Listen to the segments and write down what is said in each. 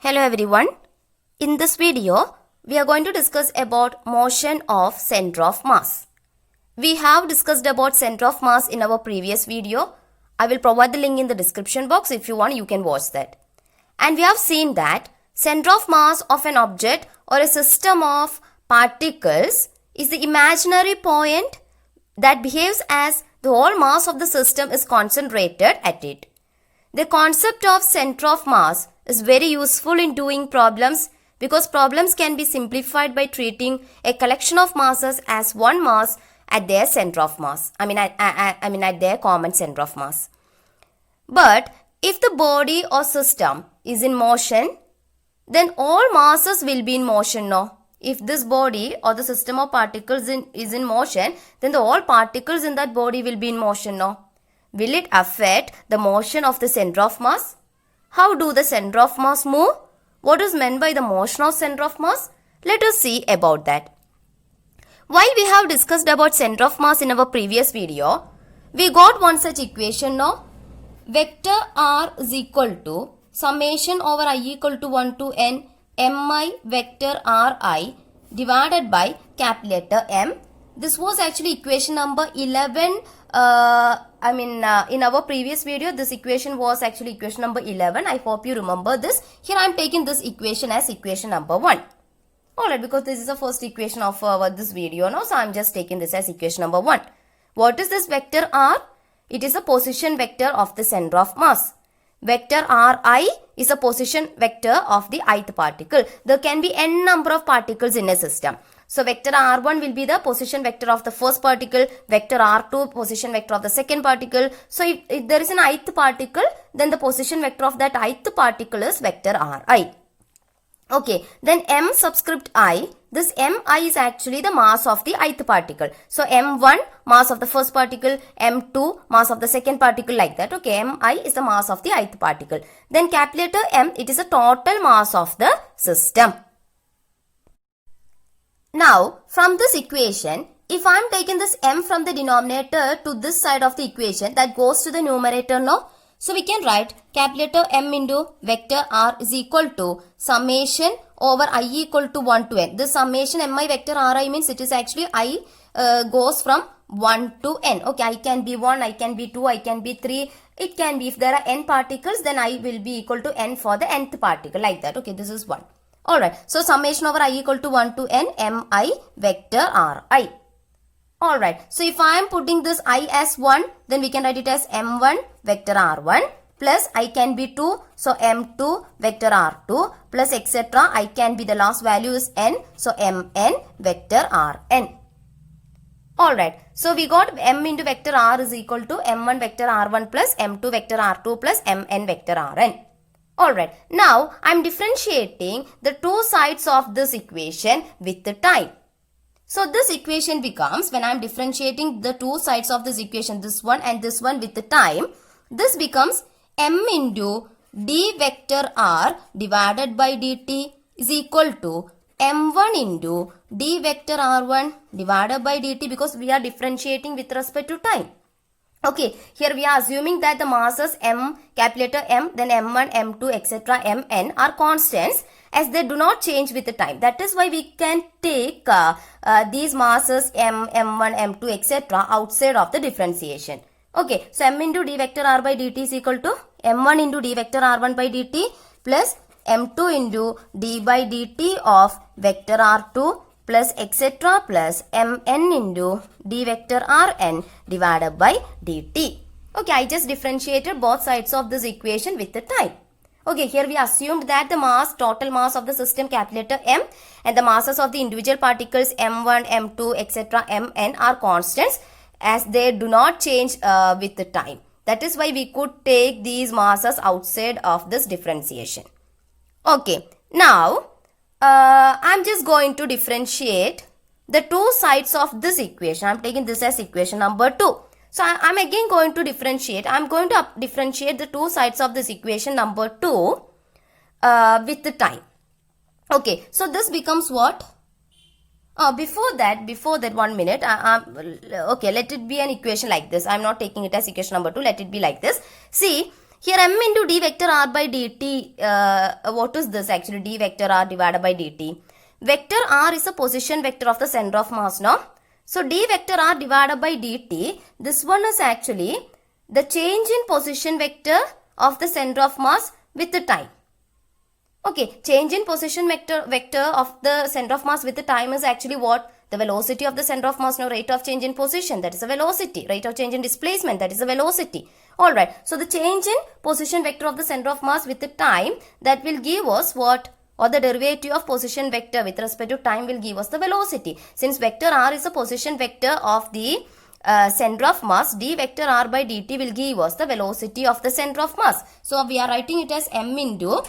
Hello everyone. In this video, we are going to discuss about motion of center of mass. We have discussed about center of mass in our previous video. I will provide the link in the description box. If you want, you can watch that. And we have seen that center of mass of an object or a system of particles is the imaginary point that behaves as the whole mass of the system is concentrated at it. The concept of center of mass is very useful in doing problems because problems can be simplified by treating a collection of masses as one mass at their center of mass. At their common center of mass. But if the body or system is in motion, then all masses will be in motion, no? If this body or the system of particles is in motion, then the all particles in that body will be in motion, no? Will it affect the motion of the center of mass? How do the center of mass move? What is meant by the motion of center of mass? Let us see about that. While we have discussed about center of mass in our previous video, we got one such equation now. Vector R is equal to summation over I equal to 1 to n mi vector Ri divided by capital letter M. This was actually equation number 11. In our previous video, this equation was actually equation number 11. I hope you remember this. Here I am taking this equation as equation number 1. Alright, because this is the first equation of this video now. So I am just taking this as equation number 1. What is this vector R? It is a position vector of the center of mass. Vector Ri is a position vector of the ith particle. There can be n number of particles in a system. So vector R1 will be the position vector of the first particle, vector R2 position vector of the second particle. So if there is an ith particle, then the position vector of that ith particle is vector Ri. Okay, then M subscript I, this Mi is actually the mass of the ith particle. So M1 mass of the first particle, M2 mass of the second particle, like that. Okay, Mi is the mass of the ith particle. Then capital letter M, it is the total mass of the system. Now, from this equation, if I am taking this M from the denominator to this side of the equation, that goes to the numerator, no? So, we can write capital letter M into vector R is equal to summation over I equal to 1 to n. This summation Mi vector Ri means it is actually I goes from 1 to n. Okay, I can be 1, I can be 2, I can be 3. It can be, if there are n particles, then I will be equal to n for the nth particle, like that. Okay, this is 1. Alright, so summation over I equal to 1 to n Mi vector Ri. Alright, so if I am putting this I as 1, then we can write it as M1 vector R1 plus I can be 2, so M2 vector R2 plus etc. I can be, the last value is n, so Mn vector Rn. Alright, so we got M into vector R is equal to M1 vector R1 plus M2 vector R2 plus Mn vector Rn. Alright, now I am differentiating the two sides of this equation with the time. So this equation becomes, when I am differentiating the two sides of this equation, this one and this one with the time, this becomes M into d vector R divided by dt is equal to M1 into d vector R1 divided by dt, because we are differentiating with respect to time. Okay, here we are assuming that the masses M, capital letter M, then M1, M2, etc., Mn are constants as they do not change with the time. That is why we can take these masses M, M1, M2, etc. outside of the differentiation. Okay, so M into d vector R by dt is equal to M1 into d vector R1 by dt plus M2 into d by dt of vector R2 plus etc. plus Mn into d vector Rn divided by dt. Okay, I just differentiated both sides of this equation with the time. Okay, here we assumed that the mass, total mass of the system, capital letter M, and the masses of the individual particles M1, M2, etc., Mn are constants as they do not change with the time. That is why we could take these masses outside of this differentiation. Okay, now I am just going to differentiate the two sides of this equation. I am taking this as equation number 2. So I am again going to differentiate. I am going to differentiate the two sides of this equation number 2 with the time. Okay, so this becomes what? Before that, 1 minute. Okay, let it be an equation like this. I am not taking it as equation number 2. Let it be like this. See, Here m into d vector r by dt, what is this actually? D vector r divided by dt. Vector r is a position vector of the center of mass, no? So d vector r divided by dt, this one is actually the change in position vector of the center of mass with the time. Okay, change in position vector of the center of mass with the time is actually what? The velocity of the center of mass, no, rate of change in position, that is a velocity. Rate of change in displacement, that is a velocity. Alright, so the change in position vector of the center of mass with the time, that will give us what? Or the derivative of position vector with respect to time will give us the velocity. Since vector r is a position vector of the center of mass, d vector r by dt will give us the velocity of the center of mass. So we are writing it as m into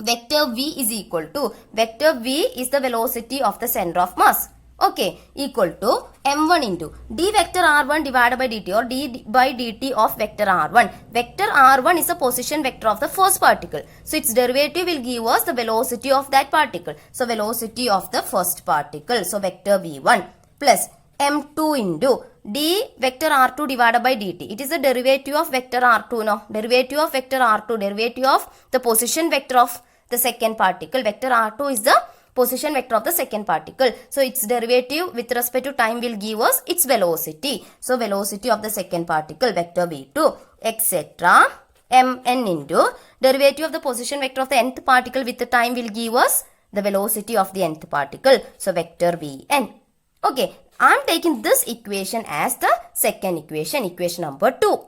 vector v is equal to, vector v is the velocity of the center of mass. Okay, equal to m1 into d vector r1 divided by dt, or d by dt of vector r1. Vector r1 is a position vector of the first particle. So its derivative will give us the velocity of that particle. So velocity of the first particle. So vector v1 plus m2 into d vector r2 divided by dt. It is the derivative of vector r2, no? Derivative of vector r2, derivative of the position vector of the second particle. Vector r2 is the position vector of the second particle. So its derivative with respect to time will give us its velocity. So velocity of the second particle, vector v2, etc. mn into derivative of the position vector of the nth particle with the time will give us the velocity of the nth particle. So vector vn. Okay, I am taking this equation as the second equation, equation number 2.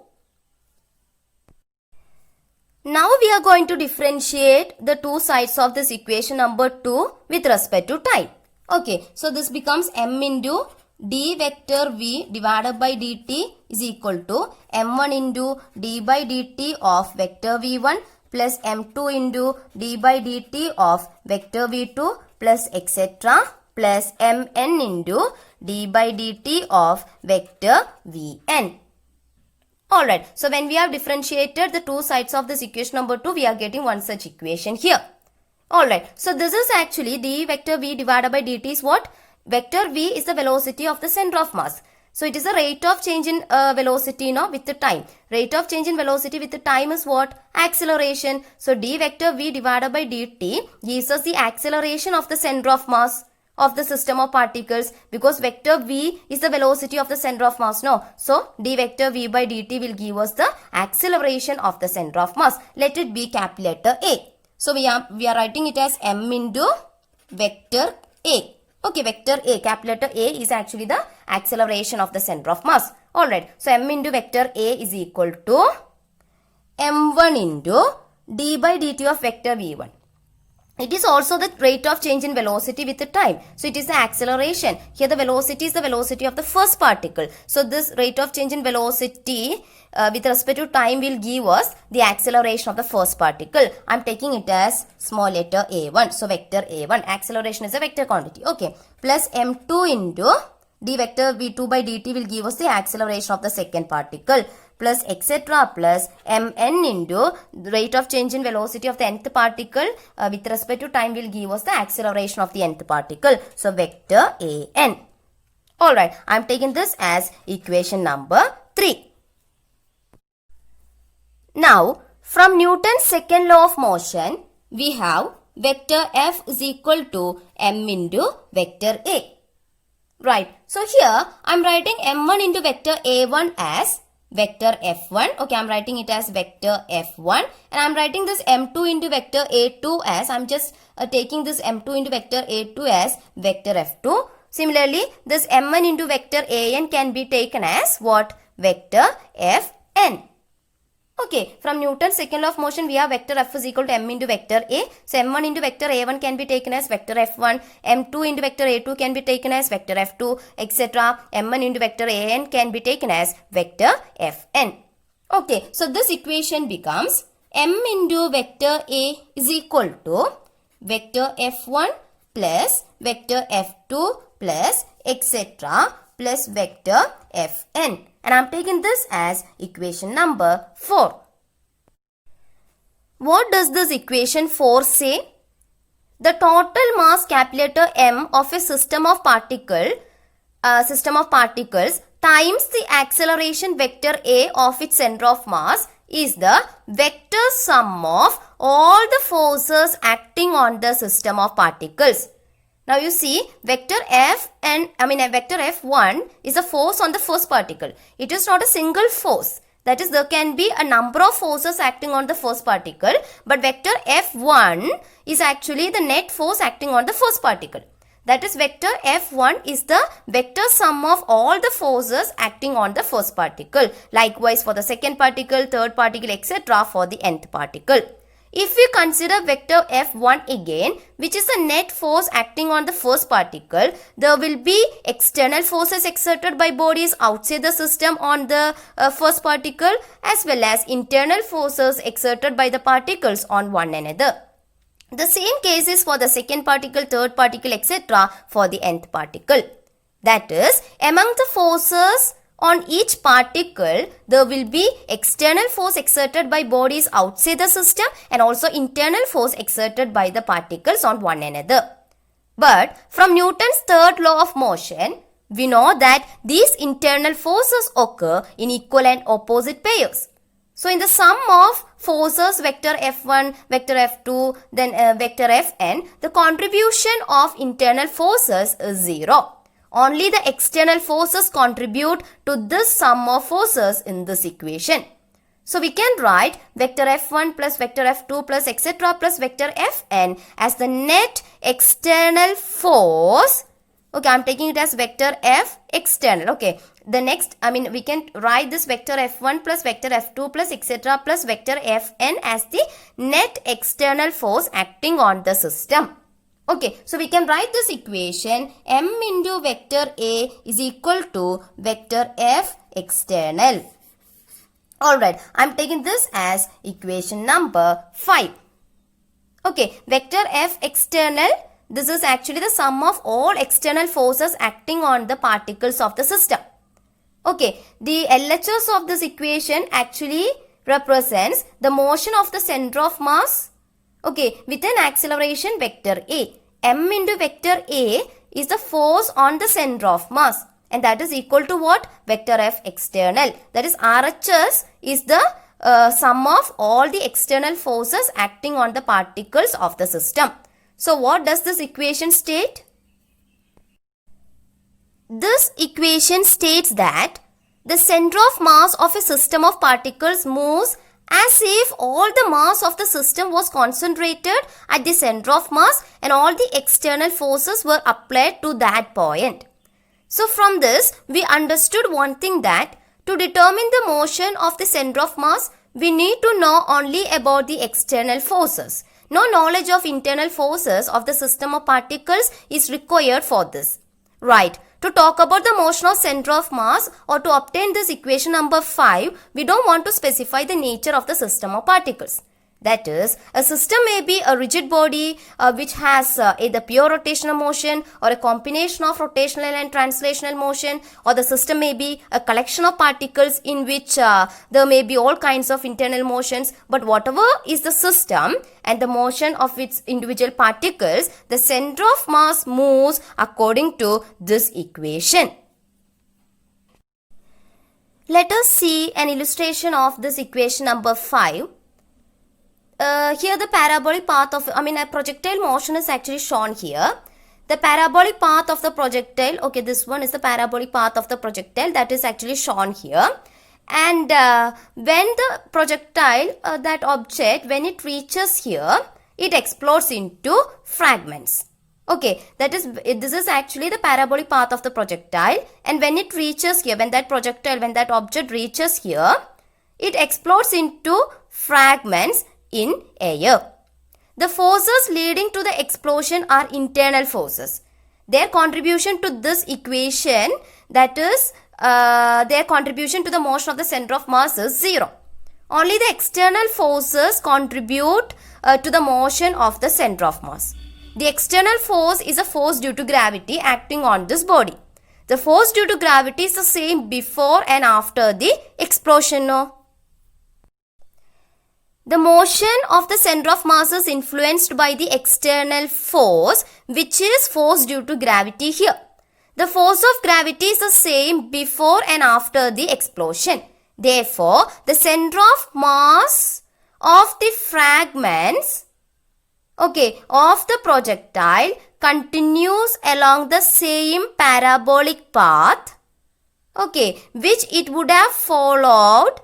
Now we are going to differentiate the two sides of this equation number 2 with respect to time. Okay, so this becomes m into d vector v divided by dt is equal to m1 into d by dt of vector v1 plus m2 into d by dt of vector v2 plus etc. plus mn into d by dt of vector vn. Alright, so when we have differentiated the two sides of this equation number 2, we are getting one such equation here. Alright, so this is actually d vector v divided by dt is what? Vector v is the velocity of the center of mass. So it is the rate of change in velocity, no, with the time. Rate of change in velocity with the time is what? Acceleration. So d vector v divided by dt gives us the acceleration of the center of mass of the system of particles, because vector v is the velocity of the center of mass, no? So d vector v by dt will give us the acceleration of the center of mass. Let it be capital letter A. So we are writing it as m into vector A. Okay, vector A, capital letter A is actually the acceleration of the center of mass. Alright, so m into vector A is equal to m1 into d by dt of vector v1. It is also the rate of change in velocity with the time. So it is the acceleration. Here the velocity is the velocity of the first particle. So this rate of change in velocity with respect to time will give us the acceleration of the first particle. I am taking it as small letter a1. So vector a1. Acceleration is a vector quantity. Okay. Plus m2 into d vector v2 by dt will give us the acceleration of the second particle. Plus etc. plus mn into the rate of change in velocity of the nth particle with respect to time will give us the acceleration of the nth particle. So vector an. Alright, I am taking this as equation number 3. Now, from Newton's second law of motion, we have vector f is equal to m into vector a. Right, so here I am writing m1 into vector a1 as vector f1. Okay, I am writing it as vector f1, and I am writing this m2 into vector a2 as, I am just taking this m2 into vector a2 as vector f2. Similarly, this m1 into vector an can be taken as what? Vector fn. Okay, from Newton's second law of motion, we have vector f is equal to m into vector a. So m1 into vector a1 can be taken as vector f1, m2 into vector a2 can be taken as vector f2, etc. m1 into vector an can be taken as vector fn. Okay, so this equation becomes m into vector a is equal to vector f1 plus vector f2 plus etc. plus vector fn. And I am taking this as equation number 4. What does this equation 4 say? The total mass capital letter M of a system of particles times the acceleration vector A of its center of mass is the vector sum of all the forces acting on the system of particles. Now you see vector vector F1 is a force on the first particle. It is not a single force. That is, there can be a number of forces acting on the first particle, but vector F1 is actually the net force acting on the first particle. That is, vector F1 is the vector sum of all the forces acting on the first particle. Likewise for the second particle, third particle, etc. for the nth particle. If we consider vector F1 again, which is the net force acting on the first particle, there will be external forces exerted by bodies outside the system on the first particle, as well as internal forces exerted by the particles on one another. The same case is for the second particle, third particle, etc. for the nth particle. That is, among the forces on each particle, there will be external force exerted by bodies outside the system and also internal force exerted by the particles on one another. But from Newton's third law of motion, we know that these internal forces occur in equal and opposite pairs. So in the sum of forces vector F1, vector F2, then vector Fn, the contribution of internal forces is 0. Only the external forces contribute to this sum of forces in this equation. So we can write vector F1 plus vector F2 plus etc. plus vector Fn as the net external force. Okay, I am taking it as vector F external. Okay, the next, we can write this vector F1 plus vector F2 plus etc. plus vector Fn as the net external force acting on the system. Okay, so we can write this equation m into vector A is equal to vector F external. Alright, I am taking this as equation number 5. Okay, vector F external, this is actually the sum of all external forces acting on the particles of the system. Okay, the LHS of this equation actually represents the motion of the center of mass. Okay, with an acceleration vector A. M into vector A is the force on the center of mass. And that is equal to what? Vector F external. That is, RHS is the sum of all the external forces acting on the particles of the system. So what does this equation state? This equation states that the center of mass of a system of particles moves as if all the mass of the system was concentrated at the center of mass and all the external forces were applied to that point. So from this, we understood one thing, that to determine the motion of the center of mass, we need to know only about the external forces. No knowledge of internal forces of the system of particles is required for this. Right. To talk about the motion of center of mass, or to obtain this equation number 5, we don't want to specify the nature of the system of particles. That is, a system may be a rigid body which has either pure rotational motion or a combination of rotational and translational motion, or the system may be a collection of particles in which there may be all kinds of internal motions. But whatever is the system and the motion of its individual particles, the center of mass moves according to this equation. Let us see an illustration of this equation number 5. Here the parabolic path of, a projectile motion is actually shown here. The parabolic path of the projectile, okay, this one is the parabolic path of the projectile that is actually shown here. And when the projectile, that object, when it reaches here, it explodes into fragments. Okay, this is actually the parabolic path of the projectile, and when it reaches here, when that object reaches here, it explodes into fragments in air. The forces leading to the explosion are internal forces. Their contribution to this equation, that is, their contribution to the motion of the center of mass is 0. Only the external forces contribute to the motion of the center of mass. The external force is a force due to gravity acting on this body. The force due to gravity is the same before and after the explosion. No? The motion of the center of mass is influenced by the external force, which is force due to gravity here. The force of gravity is the same before and after the explosion. Therefore, the center of mass of the fragments, okay, of the projectile continues along the same parabolic path, okay, which it would have followed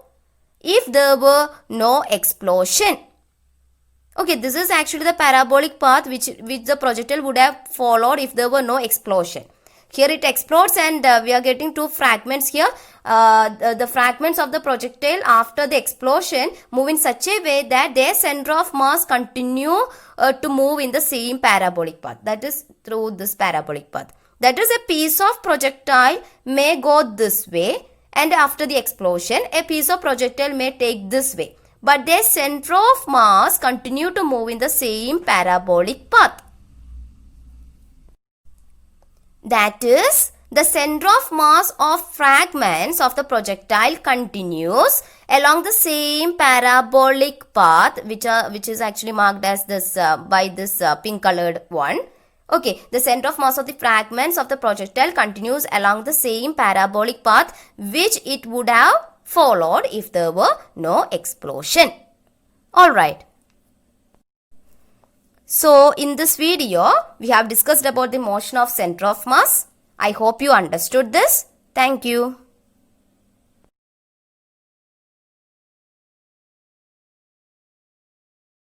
if there were no explosion. Okay, this is actually the parabolic path which the projectile would have followed if there were no explosion. Here it explodes and we are getting two fragments here. The fragments of the projectile after the explosion move in such a way that their center of mass continue to move in the same parabolic path. That is through this parabolic path. That is, a piece of projectile may go this way, and after the explosion a piece of projectile may take this way. But their center of mass continue to move in the same parabolic path. That is, the center of mass of fragments of the projectile continues along the same parabolic path, which is actually marked as this by this pink colored one. Okay, the center of mass of the fragments of the projectile continues along the same parabolic path which it would have followed if there were no explosion. Alright. So, in this video, we have discussed about the motion of center of mass. I hope you understood this. Thank you.